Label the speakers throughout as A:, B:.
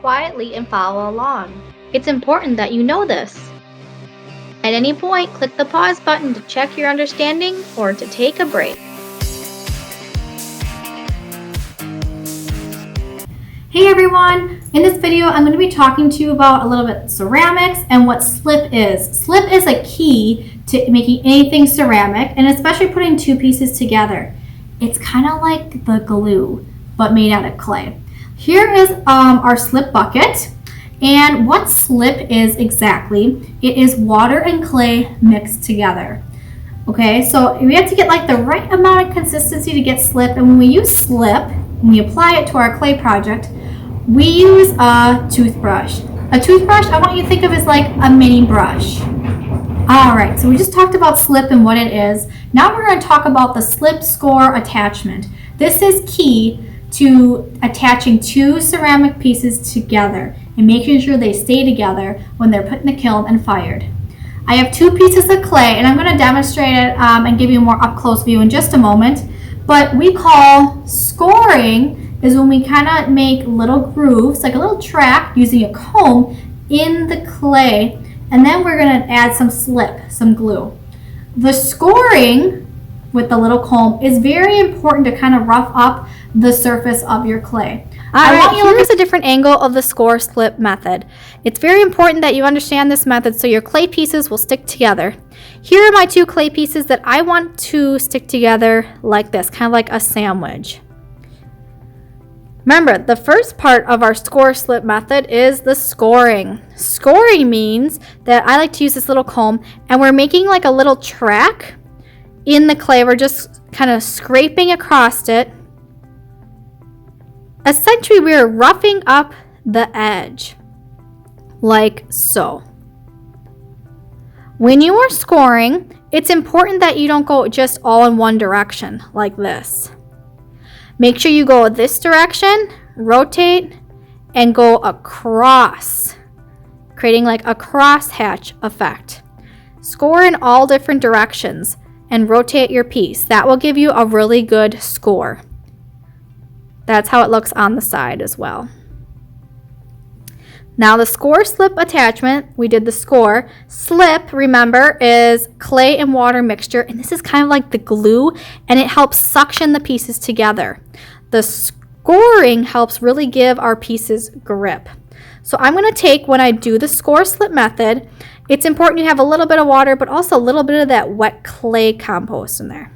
A: quietly and follow along. It's important that you know this. At any point, click the pause button to check your understanding or to take a break.
B: Hey everyone! In this video, I'm going to be talking to you about a little bit ceramics and what slip is. Slip is a key to making anything ceramic, and especially putting two pieces together. It's kind of like the glue, but made out of clay. Here is our slip bucket, and what slip is exactly, it is water and clay mixed together. Okay, so we have to get like the right amount of consistency to get slip, and when we use slip, when we apply it to our clay project, we use a toothbrush. A toothbrush, I want you to think of as like a mini brush. Alright, so we just talked about slip and what it is. Now we're going to talk about the slip score attachment. This is key to attaching two ceramic pieces together and making sure they stay together when they're put in the kiln and fired. I have two pieces of clay, and I'm going to demonstrate it and give you a more up-close view in just a moment. But we call scoring is when we kind of make little grooves, like a little track using a comb in the clay, and then we're going to add some slip, some glue. The scoring with the little comb is very important to kind of rough up the surface of your clay. Alright, here's a different angle of the ScoreSlip method. It's very important that you understand this method so your clay pieces will stick together. Here are my two clay pieces that I want to stick together like this, kind of like a sandwich. Remember, the first part of our ScoreSlip method is the scoring. Scoring means that I like to use this little comb, and we're making like a little track in the clay. We're just kind of scraping across it. Essentially, we're roughing up the edge, like so. When you are scoring, it's important that you don't go just all in one direction, like this. Make sure you go this direction, rotate, and go across, creating like a crosshatch effect. Score in all different directions and rotate your piece. That will give you a really good score. That's how it looks on the side as well. Now the ScoreSlip attachment, we did the score. Slip, remember, is clay and water mixture, and this is kind of like the glue, and it helps suction the pieces together. The scoring helps really give our pieces grip. So I'm going to take, when I do the ScoreSlip method, it's important you have a little bit of water, but also a little bit of that wet clay compost in there.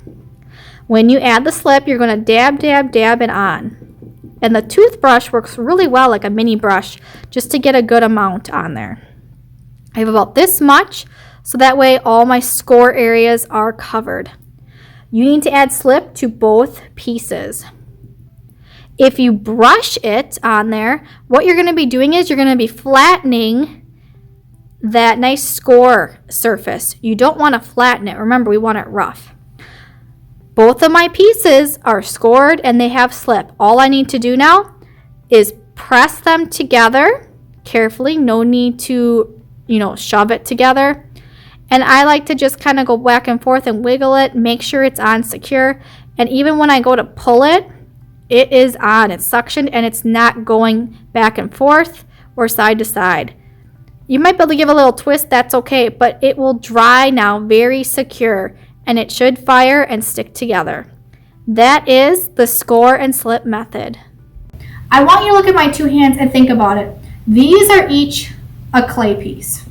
B: When you add the slip, you're going to dab, dab, dab it on. And the toothbrush works really well like a mini brush just to get a good amount on there. I have about this much, so that way all my score areas are covered. You need to add slip to both pieces. If you brush it on there, what you're going to be doing is you're going to be flattening that nice score surface. You don't want to flatten it. Remember, we want it rough. Both of my pieces are scored and they have slip. All I need to do now is press them together carefully. No need to, shove it together. And I like to just kind of go back and forth and wiggle it, make sure it's on secure. And even when I go to pull it, it is on. It's suctioned and it's not going back and forth or side to side. You might be able to give a little twist, that's okay, but it will dry now very secure. And it should fire and stick together. That is the score and slip method. I want you to look at my two hands and think about it. These are each a clay piece.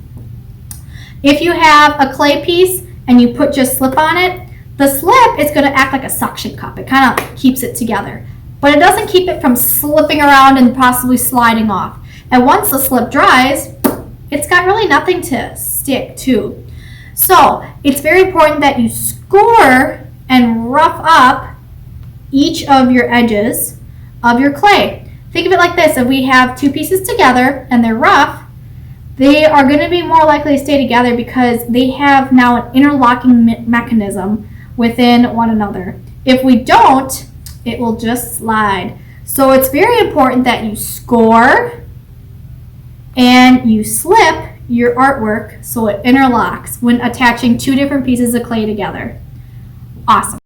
B: If you have a clay piece and you put just slip on it, the slip is going to act like a suction cup. It kind of keeps it together. But it doesn't keep it from slipping around and possibly sliding off. And once the slip dries, it's got really nothing to stick to. So it's very important that you score and rough up each of your edges of your clay. Think of it like this. If we have two pieces together and they're rough, they are going to be more likely to stay together because they have now an interlocking mechanism within one another. If we don't, it will just slide. So it's very important that you score and you slip your artwork so it interlocks when attaching two different pieces of clay together. Awesome.